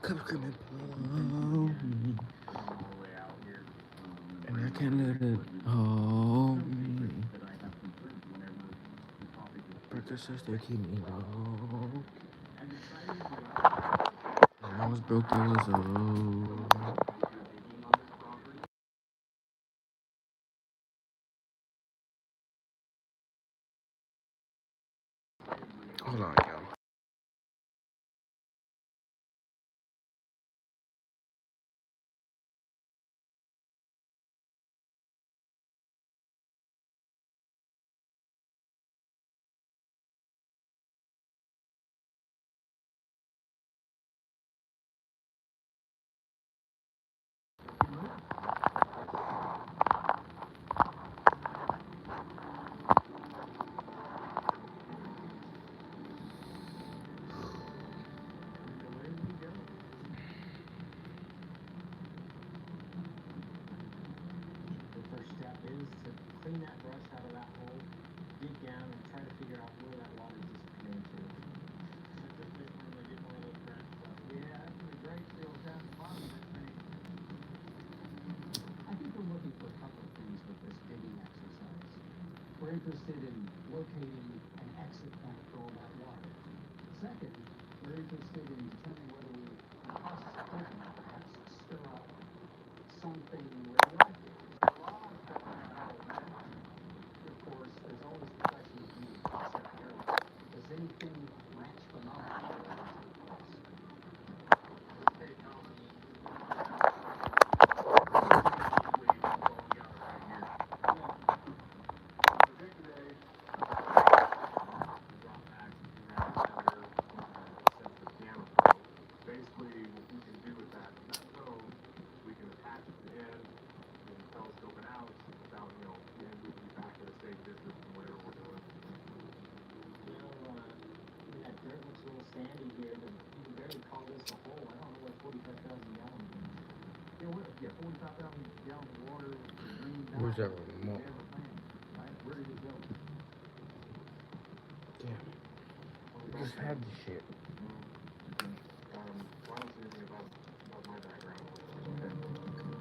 Come screaming, pull me, and I can't let it hold me. Breakfast they keep me low. When I was broke, I was old. Hold on, y'all. Where's that remote? Damn. I just had this shit.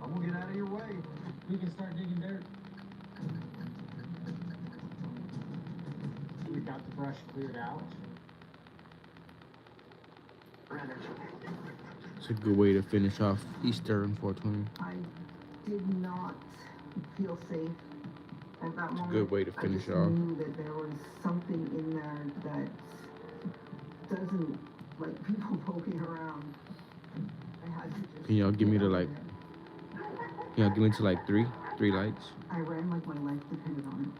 I'm gonna get out of your way. We can start digging dirt. We got the brush cleared out. It's a good way to finish off Easter and 420. I did not feel safe at that moment. It's a good way to finish I just off. knew that there was something in there that doesn't like people poking around. I had to just. Can y'all give me the like? Can y'all give me to like three lights? I ran like my life depended on it.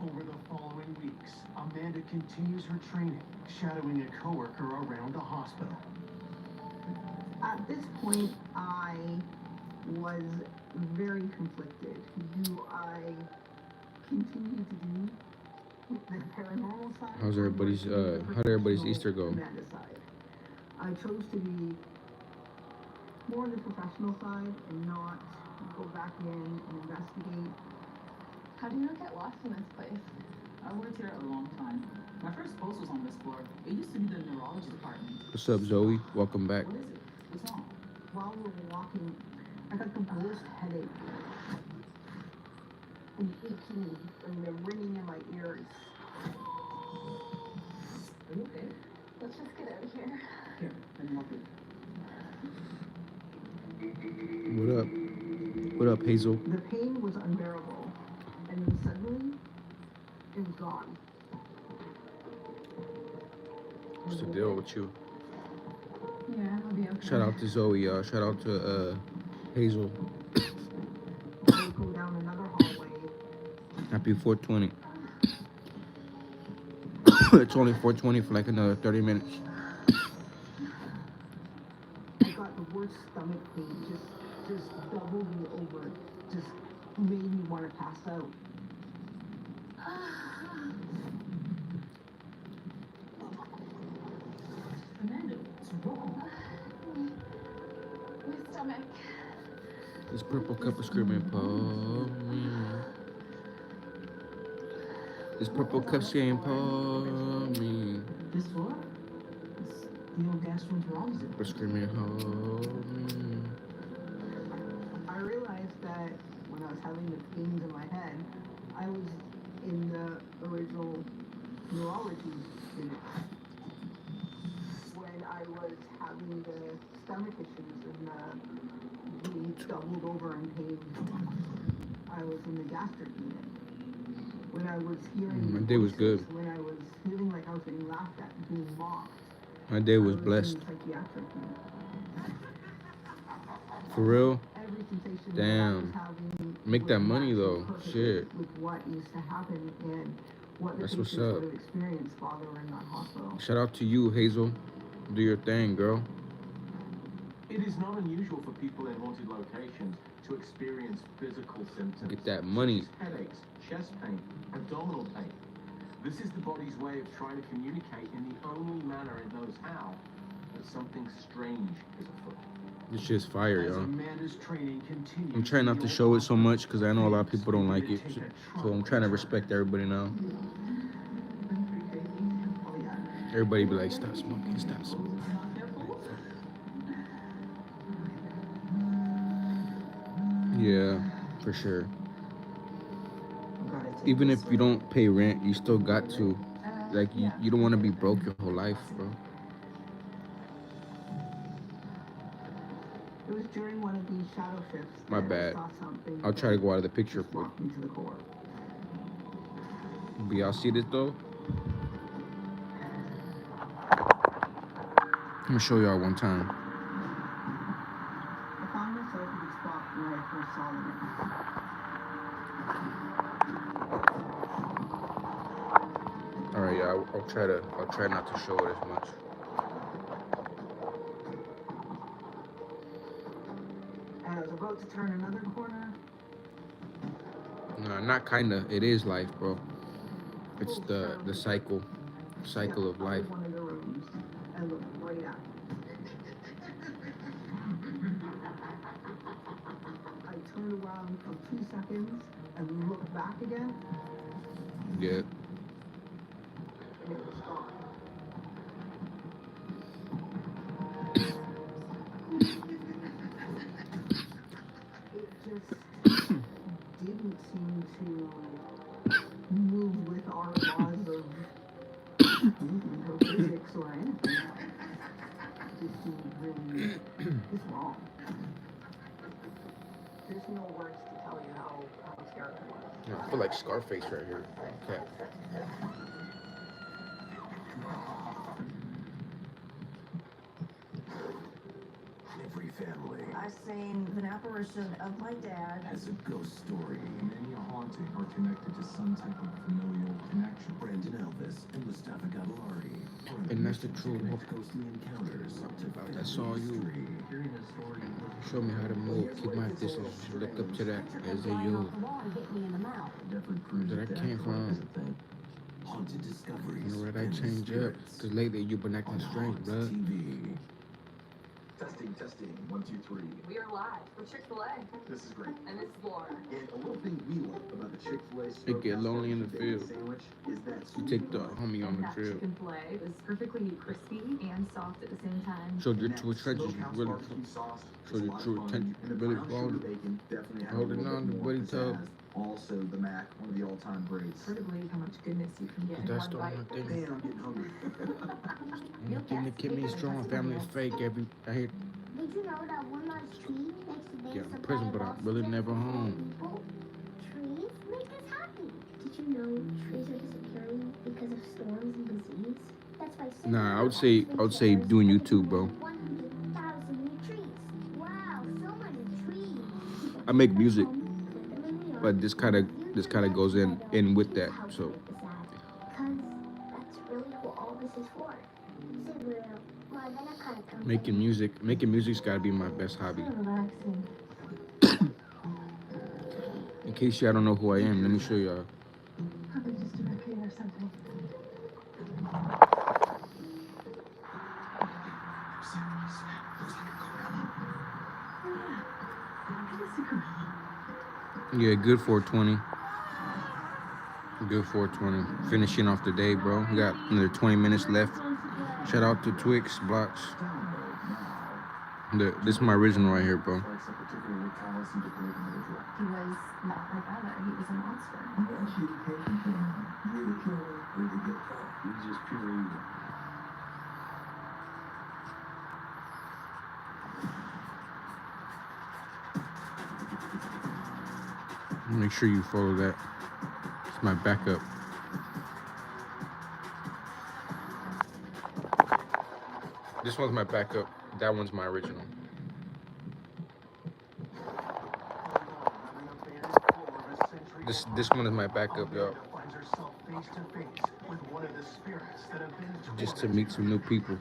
Over the following weeks, Amanda continues her training, shadowing a coworker around the hospital. At this point, I was very conflicted. Do I continue to do the paranormal side? How'd everybody's Easter go? Amanda side. I chose to be more on the professional side and not go back in and investigate. How do you not get lost in this place? I worked here a long time. My first post was on this floor. It used to be the neurology department. What's up, Zoe? Welcome back. What is it? What's wrong? While we were walking, I got the worst headache. And itching and the ringing in my ears. Are you okay? Let's just get out of here. Here, let me help you. What up? What up, Hazel? The pain was unbearable. And then suddenly, it was gone. What's the deal with you? Yeah, I'll be okay. Shout out to Zoe, y'all. Shout out to Hazel. I would go down another hallway. Happy 420. It's only 420 for like another 30 minutes. I got the worst stomach pain. Just doubled me over. Just made me want to pass out. Amanda, what's wrong? My stomach. This purple cup of screaming, pull me. This purple cup saying, pour me. This floor? It's the old gastroenterologist. We're screaming, hold me. I realized that when I was having the pains in my head, I was in the original neurology unit. When I was having the stomach issues and being doubled over in pain, I was in the gastric unit. When I was hearing My day was voices, good. when I was feeling like I was being laughed at, being mocked, My day was I blessed. in the psychiatric unit. For real? Every sensation Damn. that I was having Make that was money, matching though. perfectly Shit. with what used to happen and what the That's what's patients up. would have experienced while they were in that hospital. Shout out to you, Hazel. Do your thing, girl. It is not unusual for people in haunted locations to experience physical symptoms. Get that money. such as headaches, chest pain, abdominal pain. This is the body's way of trying to communicate in the only manner it knows how that something strange is afoot. This shit's fire, As y'all. Amanda's training continues, I'm trying not to show it so much because I know a lot of people don't like it. So I'm trying to respect everybody now. That's pretty crazy. Oh yeah. Everybody be like, stop smoking, stop smoking. Yeah, for sure. Even if you don't pay rent, you still got to. Like, you don't want to be broke your whole life, bro. It was during one of these shadow shifts. My that bad. I saw something I'll try to that go out of the picture just for you. rocked me to the core. But y'all see this, though? I'm going to show y'all one time. I found myself in the spot where I first saw them. All right, y'all. I'll try not to show it as much. And I was about to turn another corner. No, not kinda. It is life, bro. It's the cycle of I life. was one of the rooms and looked right at me. I turned around for 2 seconds and looked back again, Yeah. and it was gone. It just didn't seem to move with our laws of movement or physics or anything. It just seemed really just wrong. There's no words to tell you how scary it was. I feel like Scarface right here. Okay. Every family I've seen an apparition of my dad. has a ghost story. Many a haunting are connected to some type of familial connection. Brandon Elvis and Mustafa Galilari. And that's the truth. Ghostly encounters to I saw you. Hearing a story. Show me how to move. Keep my distance. Look up to that as a you. That I came from. Haunted discoveries. You know where I change up? Cause lately you've been acting strange, bro. TV. Testing. 1, 2, 3. We are live for Chick-fil-A, This is great. and this is Laura. And a little thing we love about the Chick-fil-A It get lonely in the field. sandwich is that You take the homie on And the that trip. chicken fillet was perfectly crispy and soft at the same time. Showed your true trenches. Really, showed your true intention. Really bold. Holding on to buddy toe. Also, the Mac, one of the all-time greats. Hard to believe how much goodness you can get in That's one the bite. only thing. Man, I'm getting hungry. You think to keep me strong. Family is fake. I hate. Did you know that one large tree makes the base Yeah, of in prison, but I'm really never home. Trees make us happy. Did you know trees are disappearing because of storms and disease? That's why. Nah, I would say doing YouTube, bro. 100,000 new trees. Wow, so many trees. I make music, but this kind of goes in with that. So Because that's really what all this is for. making music's gotta be my best hobby. So relaxing. In case y'all don't know who I am, let me show y'all. Probably just a raccoon or something. Yeah, good 420. Good 420. Finishing off the day, bro. We got another 20 minutes left. Shout out to Twix Blocks. This is my original right here, bro. He was not like other. He was a monster. He's just pure evil. Make sure you follow that. It's my backup. This one's my backup. That one's my original. This one is my backup, y'all. Just to meet some new people.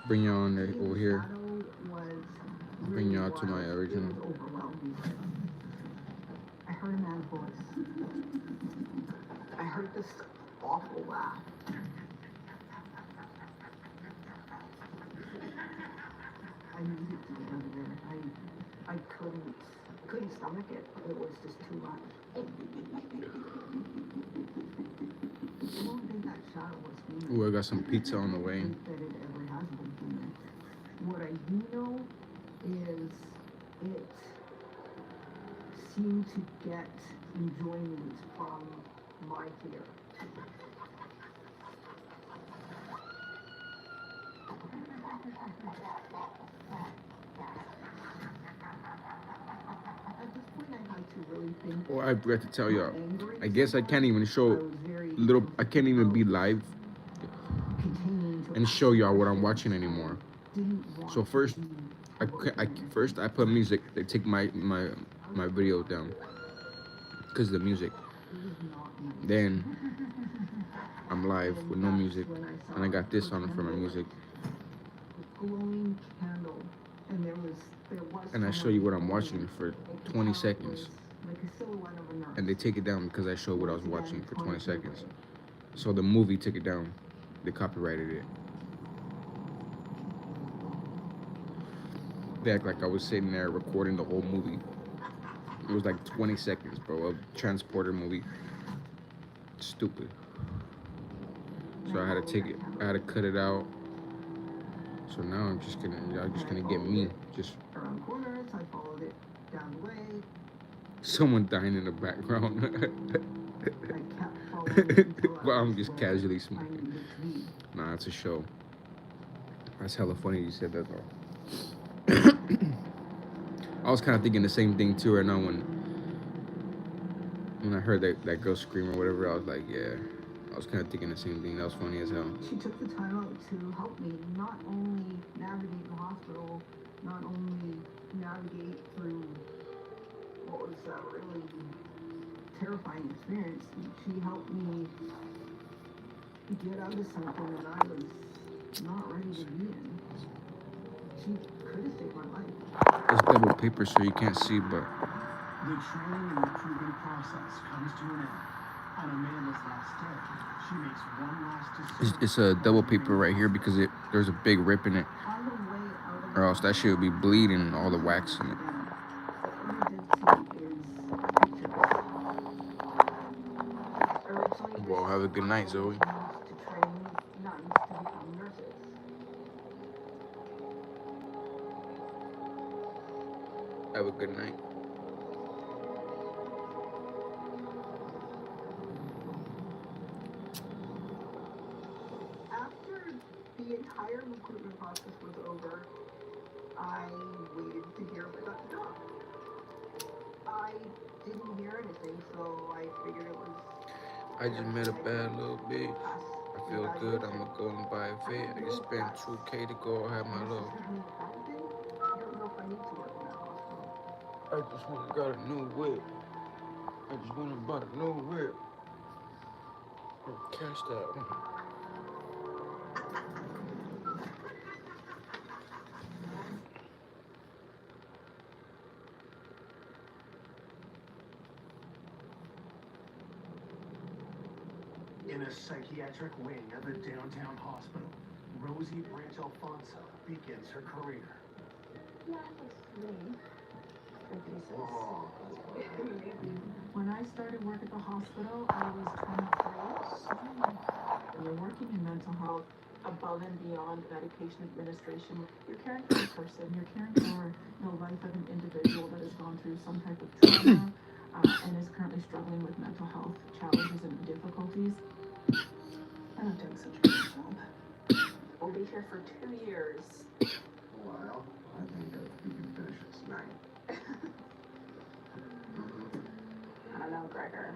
Bring y'all on there, over here. Bring y'all to my original. I heard a man's voice. I heard this awful laugh. I needed to get out of there. I couldn't stomach it. It was just too much. I don't think that shadow was human. Ooh, I got some pizza on the way. I don't think that it ever has been human. What I do know is it seemed to get enjoyment from my fear. At this point, I had to really think. Oh, I forgot to tell y'all. Angry. I guess I can't even I show was very I can't even be live continuing to and show y'all what I'm watching anymore. didn't want So first, to be first I put music. They take my video down because of the music. It was not nice. Then I'm live with no That's music, when saw and I got this a on for my candle, music. a glowing candle, and there was And I show you what I'm watching for 20 seconds, like a silhouette of a nurse. and they take it down because I show what I was watching for 20 seconds. So the movie took it down. They copyrighted it. They act like I was sitting there recording the whole movie. It was like 20 seconds, bro, a Transporter movie. Stupid. So I had to take it. I had to cut it out. So now y'all just gonna get me. Just Around corners, I followed it down the way. someone dying in the background. I kept following it until I Well, I'm was just where casually I smoking. needed to be. Nah, it's a show. That's hella funny you said that though. I was kind of thinking the same thing too right now when I heard that girl scream or whatever. I was like, yeah. I was kind of thinking the same thing. That was funny as hell. She took the time out to help me not only navigate the hospital, not only navigate through what was a really terrifying experience, she helped me get out of something that I was not ready to be in. She could have saved my life. It's double paper so you can't see, but The training and recruitment process comes to an end. On Amanda's last day, she makes one last decision. it's a double paper right here because there's a big rip in it, On the way out of or else that shit would be bleeding all the wax in it. Well, have a good night, Zoe. To train nuns to become nurses. Have a good night. After the entire recruitment process was over, I waited to hear if I got the job. I didn't hear anything, so I figured it was. I just met a bad little bitch. I feel good. I'ma go and buy a vet. I just spent $2K to go have my little. I don't know if I need to work in that hospital. I just went and got a new whip. I just went and bought a new whip. Cash that one. In a psychiatric wing of the downtown hospital, Rosie Branch Alfonso begins her career. Yeah, it looks really. Oh, When I started work at the hospital, I was 23. When you're working in mental health, above and beyond medication administration, you're caring for a person. You're caring for the life of an individual that has gone through some type of trauma and is currently struggling with mental health challenges and difficulties. I'm not doing such a good job. We'll be here for 2 years. Well, I think that we can finish it tonight. I don't know, Gregor.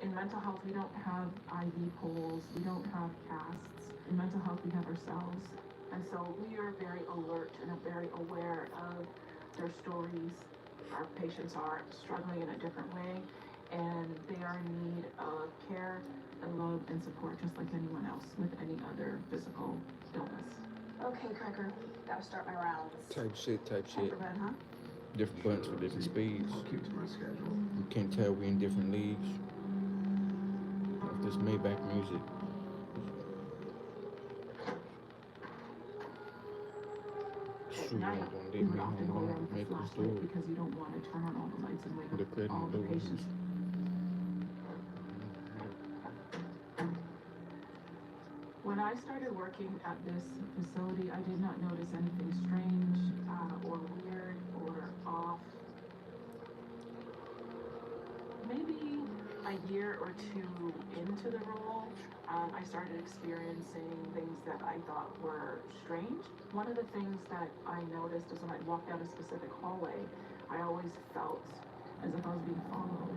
In mental health, we don't have IV poles, we don't have casts. In mental health, we have ourselves. And so we are very alert and are very aware of their stories. Our patients are struggling in a different way, and they are in need of care and love and support just like anyone else with any other physical illness. Okay, Cracker, gotta start my rounds. Type shit. Time for bed, huh? Different buttons for different speeds. I'll keep to my schedule. You can't tell we in different leagues. Like this Maybach music. At Shoot, night, don't we leave would me often go home, around with a make us do flashlight it. because you don't want to turn on all the lights and wake The up curtain all the doors. patients. When I started working at this facility, I did not notice anything strange or weird or off. Maybe a year or two into the role, I started experiencing things that I thought were strange. One of the things that I noticed is when I walked down a specific hallway, I always felt as if I was being followed.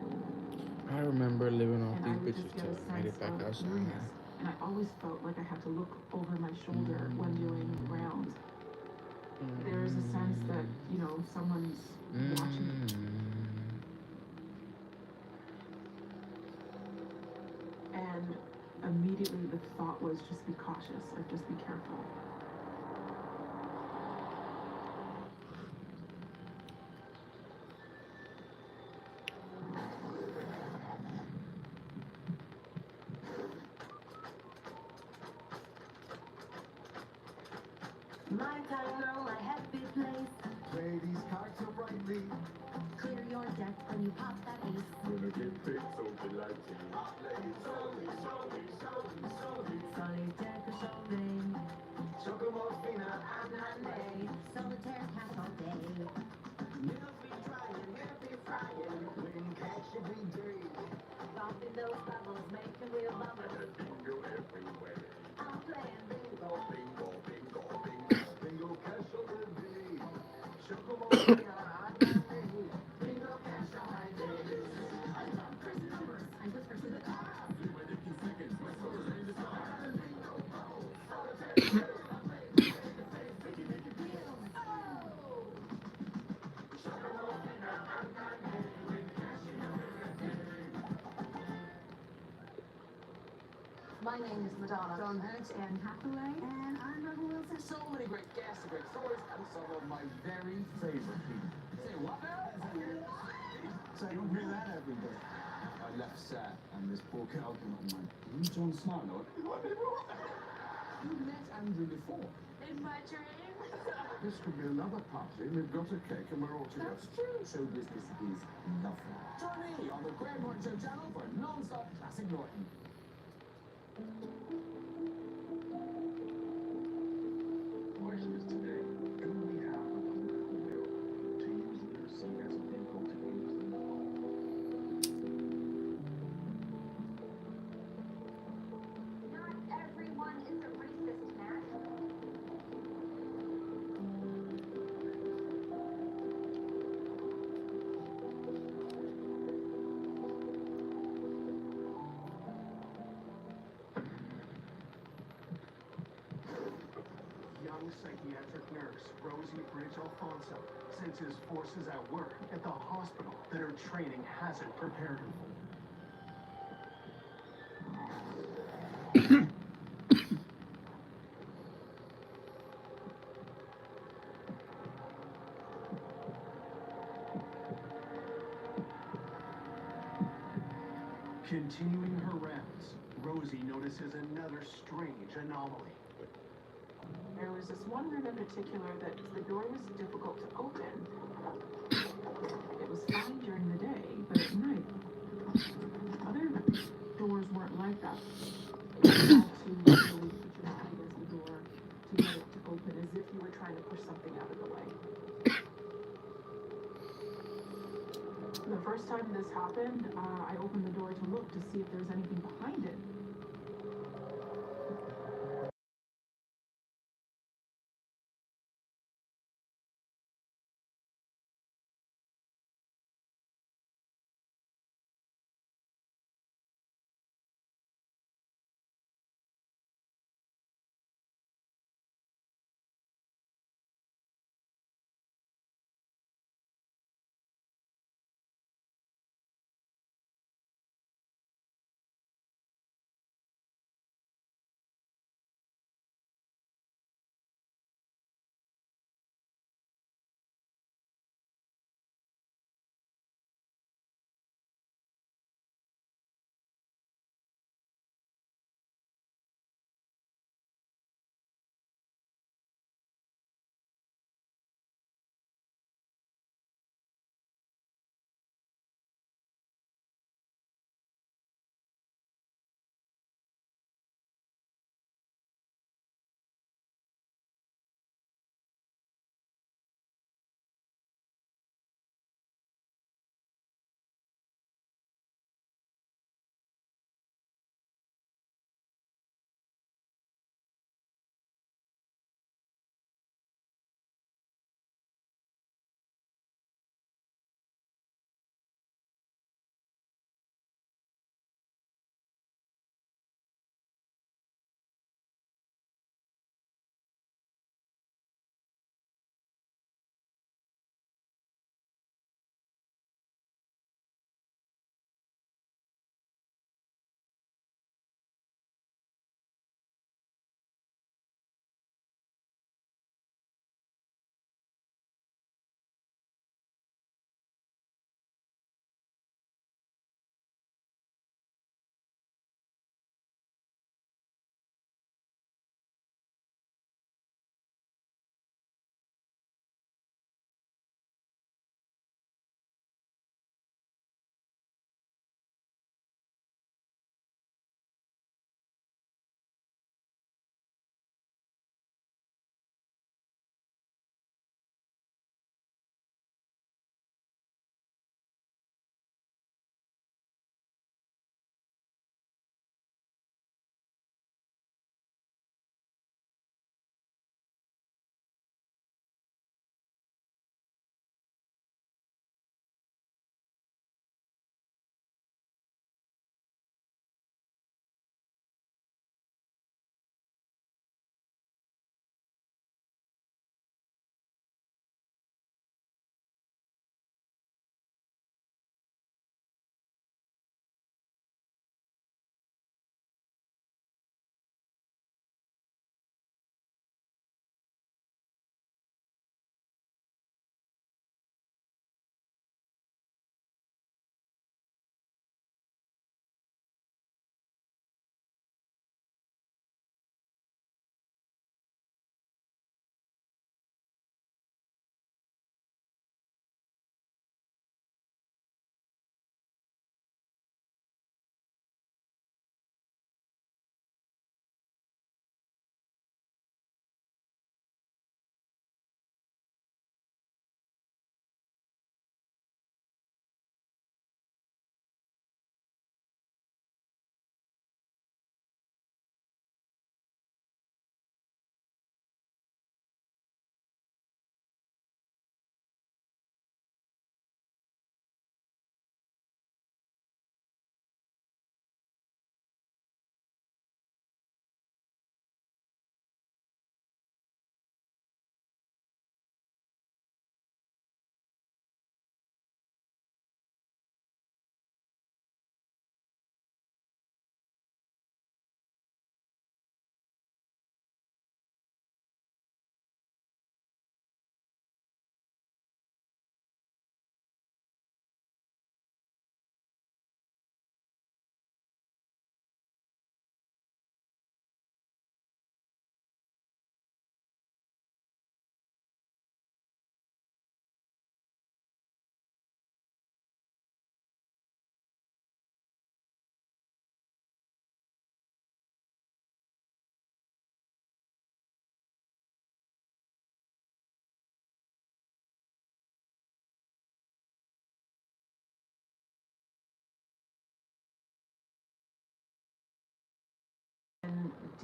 I remember living off And I these would bitches just get till a I made sense it back of outside. eeriness. And I always felt like I had to look over my shoulder when doing rounds. There is a sense that, you know, someone's watching me. And immediately the thought was just be cautious, like just be careful. My town, my happy place. Play these cards so brightly. Clear your deck when you pop that ace. Gonna get picked so delighted. Solitaire que sauver. Chocomorphina. Hey, solitaire cat all day. Milk be trying, milk be frying. Win cash every day. Popping those bubbles, making real bubbles. Bingo everywhere. I'm playing bingo. Bingo, bingo, bingo. Bingo cash all the day. Chocomorphina. Bingo cash all the day. I love crazy numbers. I whisper to the clouds. My name is Madonna. Stonehenge and Hathaway. And I'm Rebel Wilson. So many great guests and great stories, and some of my very favorite people. Say what now? So you don't hear that every day. I left sad, and this poor cow came up and went, "You John Smart, you met Andrew before. In my dream. This could be another party. We've got a cake and we're all together. That's true. Show business is lovely. Join me on the Graham Norton Show channel for non-stop classic Norton. Question is today, do we have the political will to use literacy as a vehicle to use the law? Not everyone is a racist, Matt. Young psychiatric nurse Rosie Bridge Alfonso says his forces at work at the hospital that her training hasn't prepared her for. Continuing her rounds, Rosie notices another strange anomaly. There was this one room in particular that the door was difficult to open. It was fine during the day, but at night, like that. You had to literally put your hand against the door to get it to open, as if you were trying to push something out of the way. The first time this happened, I opened the door to look to see if there's anything behind it.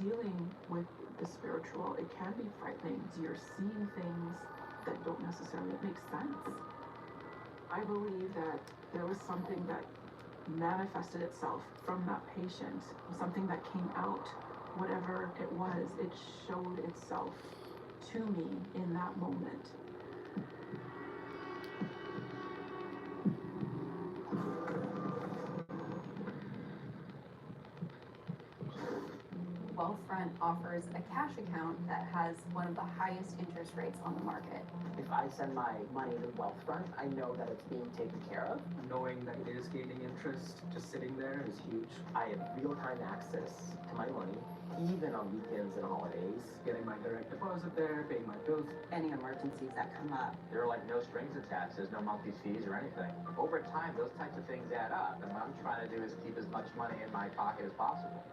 dealing with the spiritual, it can be frightening. You're seeing things that don't necessarily make sense. I believe that there was something that manifested itself from that patient, something that came out, whatever it was, it showed itself to me in that moment. Wealthfront offers a cash account that has one of the highest interest rates on the market. If I send my money to Wealthfront, I know that it's being taken care of. Knowing that it is gaining interest, just sitting there is huge. I have real-time access to my money, even on weekends and holidays. Getting my direct deposit there, paying my bills. Any emergencies that come up. There are like no strings attached, there's no monthly fees or anything. Over time, those types of things add up, and what I'm trying to do is keep as much money in my pocket as possible.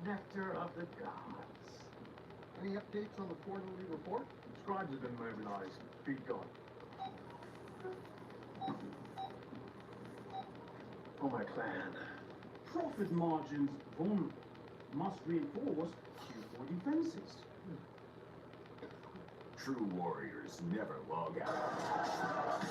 Nectar of the gods. Any updates on the quarterly report? Scribes have been mobilized. Be gone. Oh, my clan. Profit margins vulnerable. Must reinforce Q4 defenses. True warriors never log out.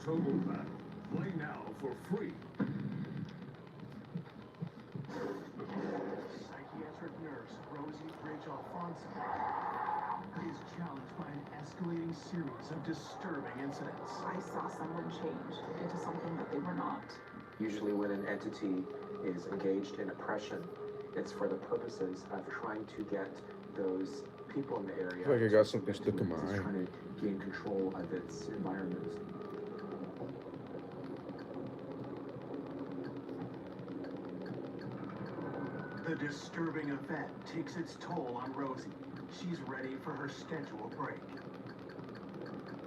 Total battle. Play now for free. Psychiatric nurse Rosie Rachel Alfonso is challenged by an escalating series of disturbing incidents. I saw someone change into something that they were not. Usually when an entity is engaged in oppression, it's for the purposes of trying to get those people in the area. I feel like I got something stuck in my eye. Trying to gain control of its environment. The disturbing event takes its toll on Rosie. She's ready for her scheduled break.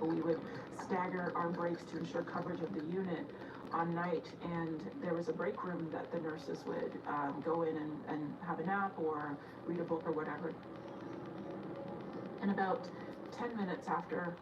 We would stagger our breaks to ensure coverage of the unit on night, and there was a break room that the nurses would go in and have a nap or read a book or whatever. And about 10 minutes after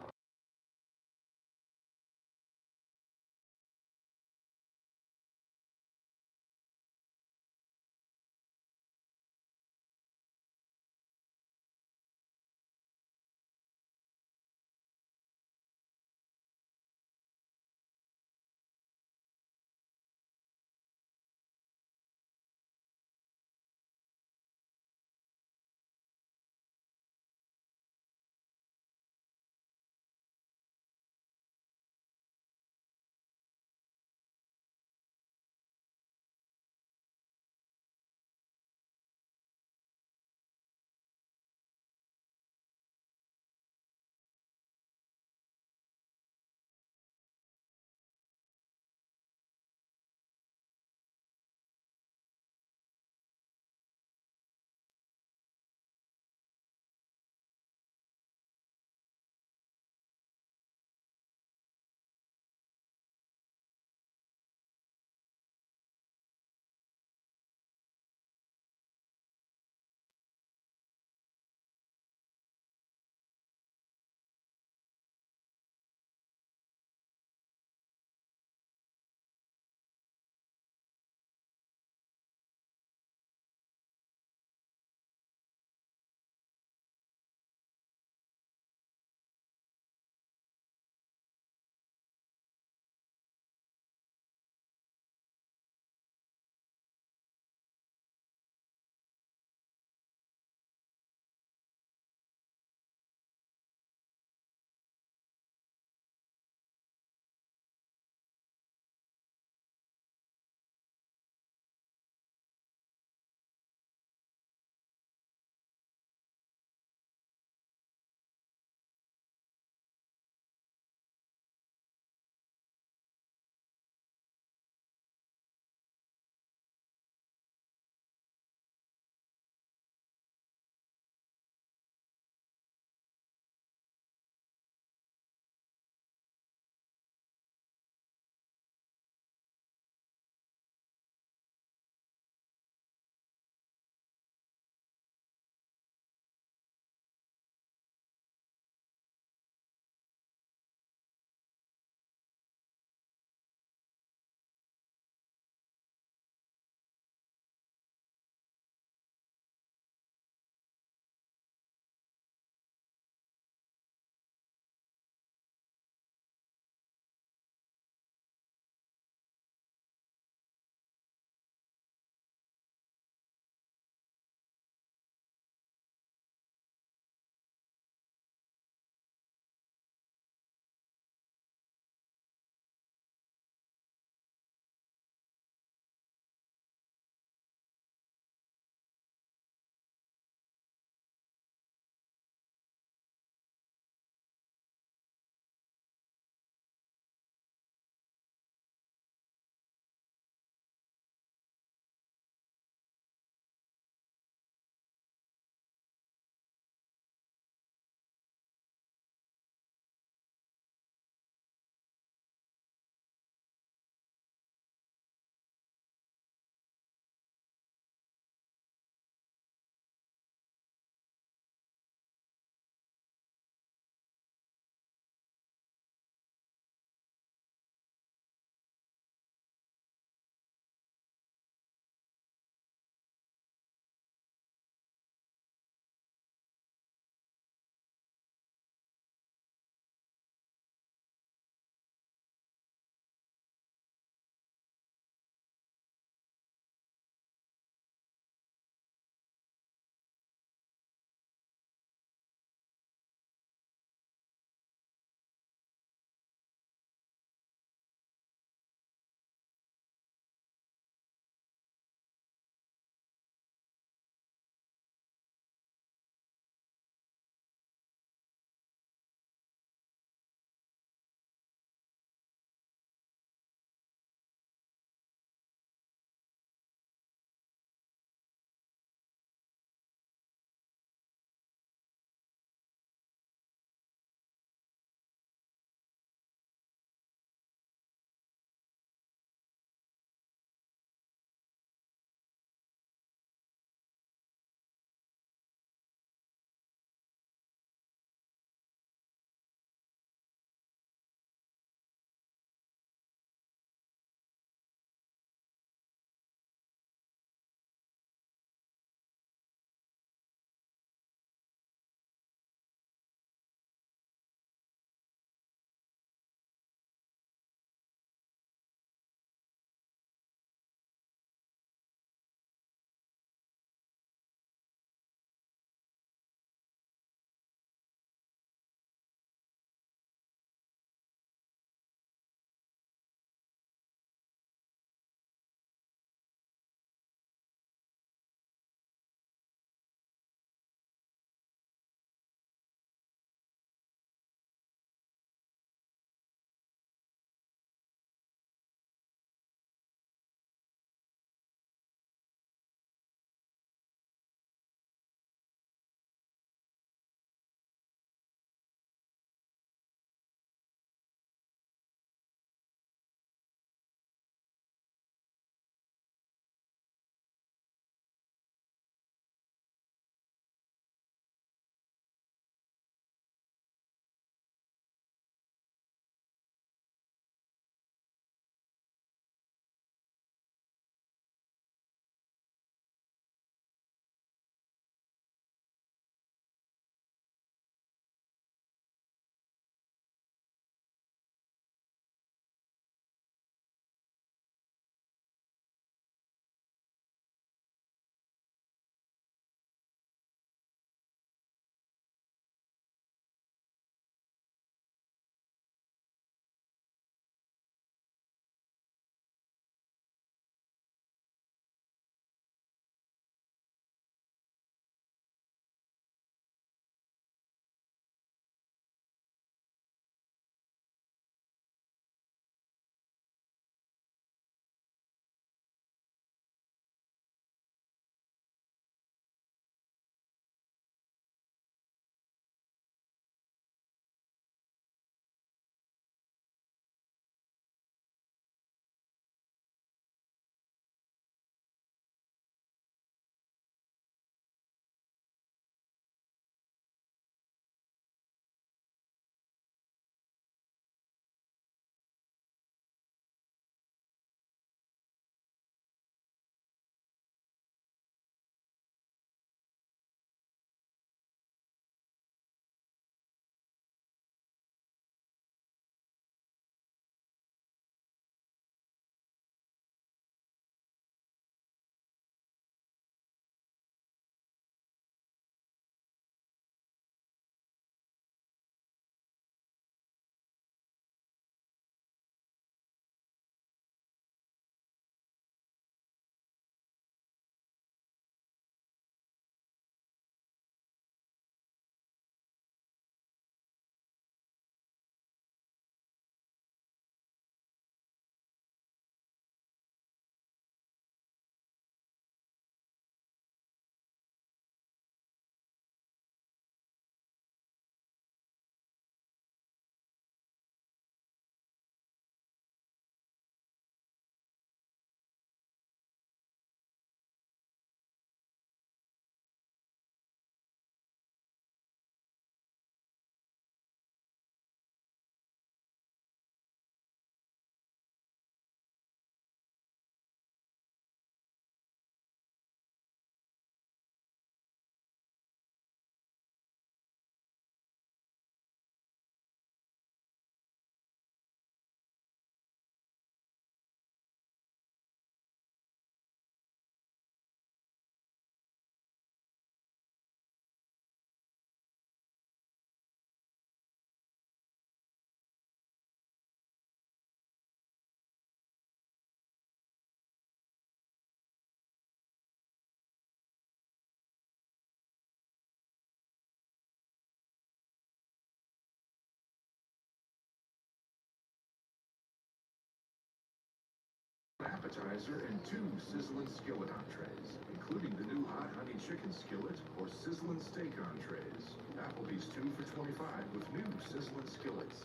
appetizer and 2 sizzling skillet entrees, including the new hot honey chicken skillet or sizzling steak entrees. Applebee's 2 for $25 with new sizzling skillets.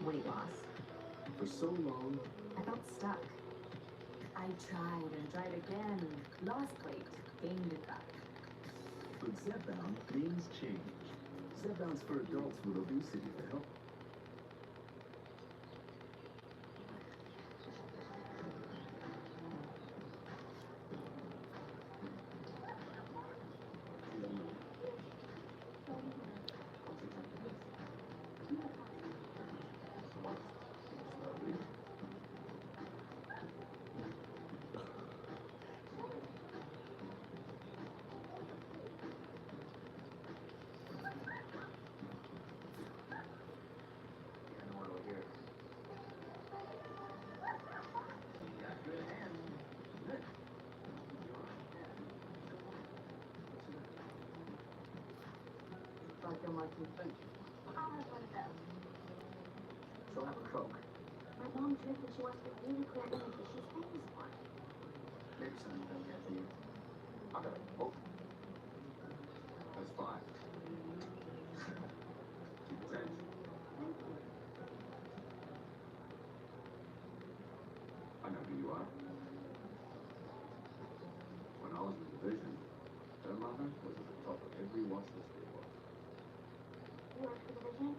Weight loss. For so long, I felt stuck. I tried and tried again. Lost weight, gained it back. but Zepbound means change. Zepbound's for adults with obesity to help. Like my convention. I'll have one of those. She'll have a Coke. My mom drinks and she wants to really clear image that she's famous for. Maybe something they'll get for you. I'll have a Coke. That's 5. Keep attention. I know who you are. When I was in division, her mother was at the top of every watch list there was. You work for the Vision?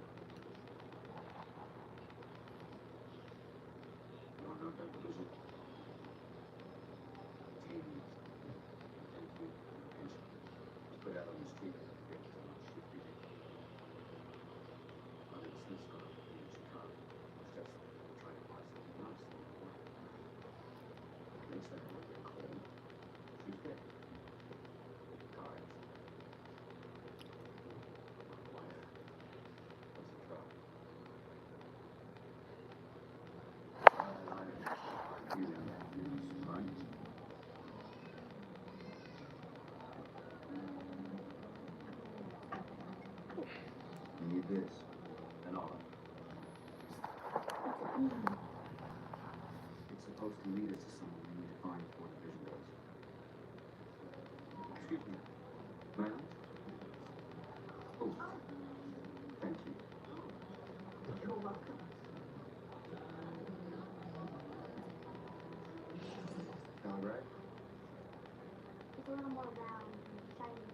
You don't know that division? TVs. And you. Pension. Just put out on the street and the papers on our shit people. I did a Smith's girl in Chicago. It's just trying to buy something nice. Next thing I went there cold. She's dead. Tired. You need this and all. It's supposed to lead us to someone we need to find before the vision goes. Excuse me. Ma'am? Oh. Thank you. You're welcome. All right. It's a little more round and shiny.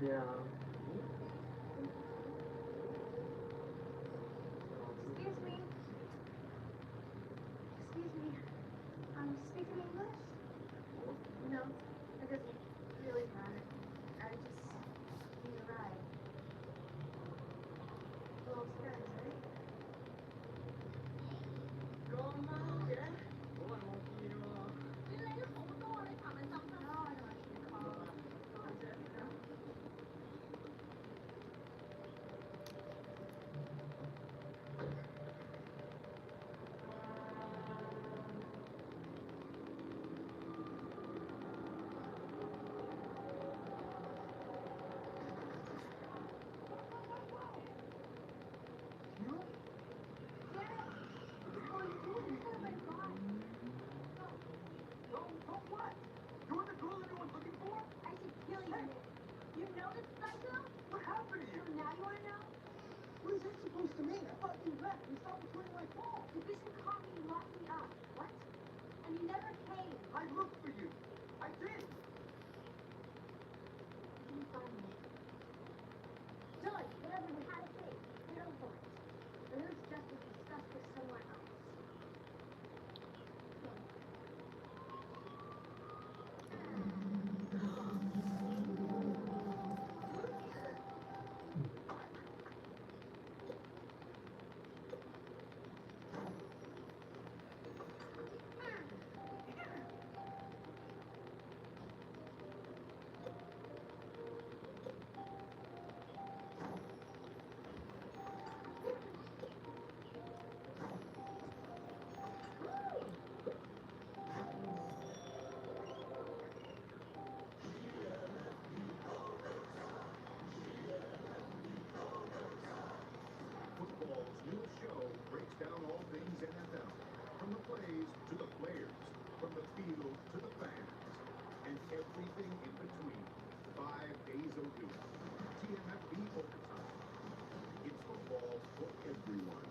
Yeah. Excuse me. Excuse me. Speaking English? No, it doesn't really matter. I just need a ride. Well, upstairs, right? To me, I thought you left. You stopped returning my call. You basically called me and locked me up. What? And you never came. I looked for you. I did. Can you find me? George, whatever we had to say, get over it. The news justice discussed this somewhere else. Football's newest show breaks down all things NFL, from the plays to the players, from the field to the fans, and everything in between. 5 days a week. TMFB Overtime. It's football for everyone.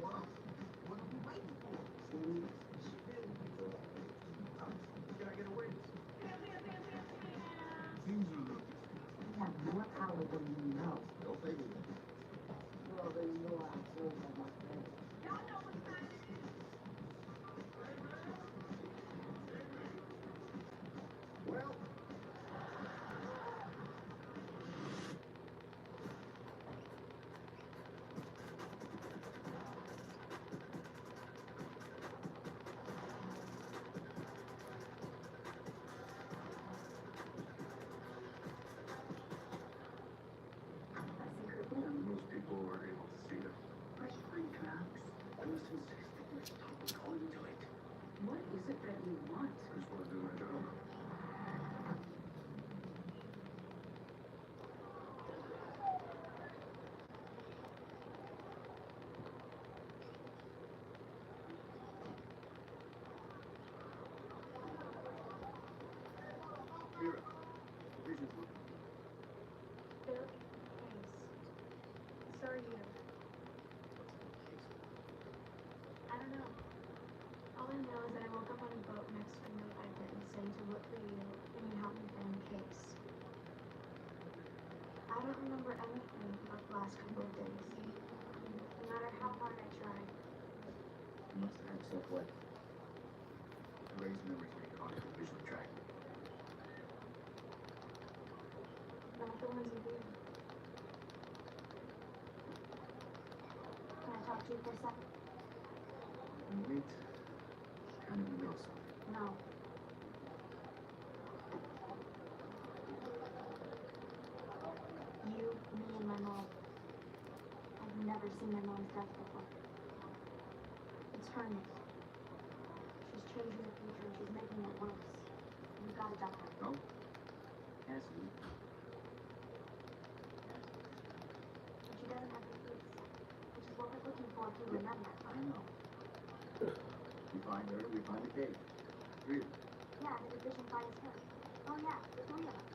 Wow. What are we waiting for? Can I get a witness? Things are looking. You have more power than you know. Don't say me. You already know I told you my friend. Y'all know what's time. Well, Most people were able to see it. Fresh green canucks. I was insisting we stop going to it. What is it that you want? I just want to do my job. Mira, Vision's looking. Bill, thanks. Sorry, you. I don't know. All I know is that I woke up on a boat next to a note I'd written saying to look for you, and you helped me find the case. I don't remember anything about the last couple of days, no matter how hard I tried. You must have had yourself wet. Ray's memories may cause you visually track. Not the ones you do. Can I talk to you for a second? Wait. Kind of in the middle of something. No. You, me, and my mom. I've never seen my mom's death before. It's her niece. She's changing the future and she's making it worse. We've got to stop her. No? Cassidy. But she doesn't have the keys, which is what we're looking for if you remember. I know. We find her, we find the cave. Three of them. Yeah, the division finds her. Oh yeah, the three of us.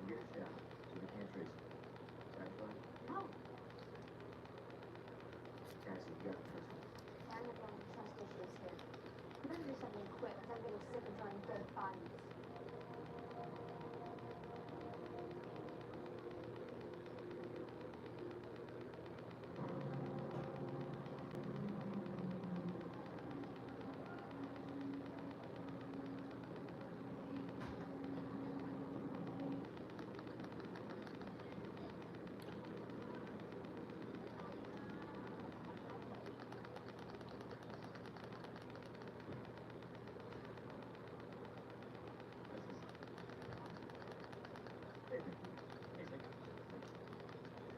We get a shot to the Tracy. Angela? No. Cassie, you got the first one. I'm not going to trust issues here. You better do something quick, because I'm getting sick of drawing dead bodies.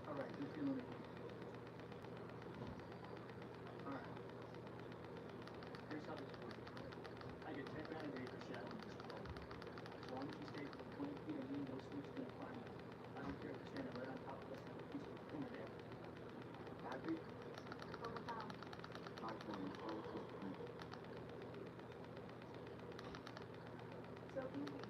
All right, you feeling it? All right. Here's how this works. I get 10 grand a day for shadowing this pro. As long as you stay within 20 feet of me, no snoop's gonna find you. I don't care if you're standing right on top of us like a piece of tuna there. Happy? Overcome. Not one, all of them. So if you